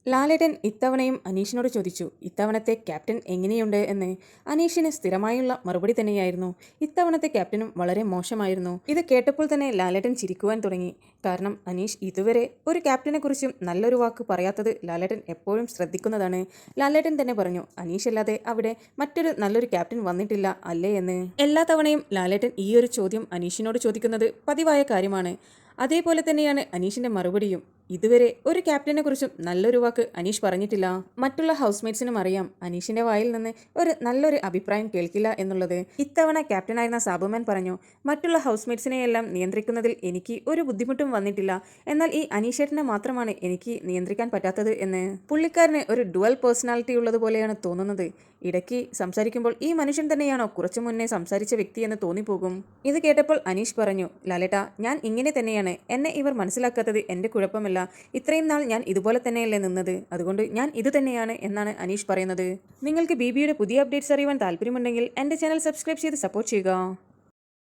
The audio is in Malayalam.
ലാലേട്ടൻ ഇത്തവണയും അനീഷിനോട് ചോദിച്ചു, ഇത്തവണത്തെ ക്യാപ്റ്റൻ എങ്ങനെയുണ്ട് എന്ന്. അനീഷിന് സ്ഥിരമായുള്ള മറുപടി തന്നെയായിരുന്നു, ഇത്തവണത്തെ ക്യാപ്റ്റനും വളരെ മോശമായിരുന്നു. ഇത് കേട്ടപ്പോൾ തന്നെ ലാലേട്ടൻ ചിരിക്കുവാൻ തുടങ്ങി. കാരണം അനീഷ് ഇതുവരെ ഒരു ക്യാപ്റ്റനെ കുറിച്ചും നല്ലൊരു വാക്ക് പറയാത്തത് ലാലേട്ടൻ എപ്പോഴും ശ്രദ്ധിക്കുന്നതാണ്. ലാലേട്ടൻ തന്നെ പറഞ്ഞു, അനീഷ് അല്ലാതെ അവിടെ മറ്റൊരു നല്ലൊരു ക്യാപ്റ്റൻ വന്നിട്ടില്ല അല്ലേ എന്ന്. എല്ലാ തവണയും ലാലേട്ടൻ ഈ ഒരു ചോദ്യം അനീഷിനോട് ചോദിക്കുന്നത് പതിവായ കാര്യമാണ്. അതേപോലെ തന്നെയാണ് അനീഷിന്റെ മറുപടിയും. ഇതുവരെ ഒരു ക്യാപ്റ്റനെ കുറിച്ചും നല്ലൊരു വാക്ക് അനീഷ് പറഞ്ഞിട്ടില്ല. മറ്റുള്ള ഹൗസ്മേറ്റ്സിനും അറിയാം അനീഷിന്റെ വായിൽ നിന്ന് ഒരു നല്ലൊരു അഭിപ്രായം കേൾക്കില്ല എന്നുള്ളത്. ഇത്തവണ ക്യാപ്റ്റനായിരുന്ന സാബുമാൻ പറഞ്ഞു, മറ്റുള്ള ഹൗസ്മേറ്റ്സിനെയെല്ലാം നിയന്ത്രിക്കുന്നതിൽ എനിക്ക് ഒരു ബുദ്ധിമുട്ടും വന്നിട്ടില്ല, എന്നാൽ ഈ അനീഷേട്ടനെ മാത്രമാണ് എനിക്ക് നിയന്ത്രിക്കാൻ പറ്റാത്തത് എന്ന്. പുള്ളിക്കാരന് ഒരു ഡുവൽ പേഴ്സണാലിറ്റി ഉള്ളതുപോലെയാണ് തോന്നുന്നത്. ഇടയ്ക്ക് സംസാരിക്കുമ്പോൾ ഈ മനുഷ്യൻ തന്നെയാണോ കുറച്ചു മുന്നേ സംസാരിച്ച വ്യക്തിയെന്ന് തോന്നിപ്പോകും. ഇത് കേട്ടപ്പോൾ അനീഷ് പറഞ്ഞു, ലാലേട്ടാ, ഞാൻ ഇങ്ങനെ തന്നെയാണ്. എന്നെ ഇവർ മനസ്സിലാക്കാത്തത് എൻ്റെ കുഴപ്പമല്ല. ഇത്രയും നാൾ ഞാൻ ഇതുപോലെ തന്നെയല്ലേ നിന്നത്, അതുകൊണ്ട് ഞാൻ ഇത് തന്നെയാണ് എന്നാണ് അനീഷ് പറയുന്നത്. നിങ്ങൾക്ക് ബിബിയുടെ പുതിയ അപ്ഡേറ്റ്സ് അറിയുവാൻ താല്പര്യമുണ്ടെങ്കിൽ എൻ്റെ ചാനൽ സബ്സ്ക്രൈബ് ചെയ്ത് സപ്പോർട്ട് ചെയ്യുക.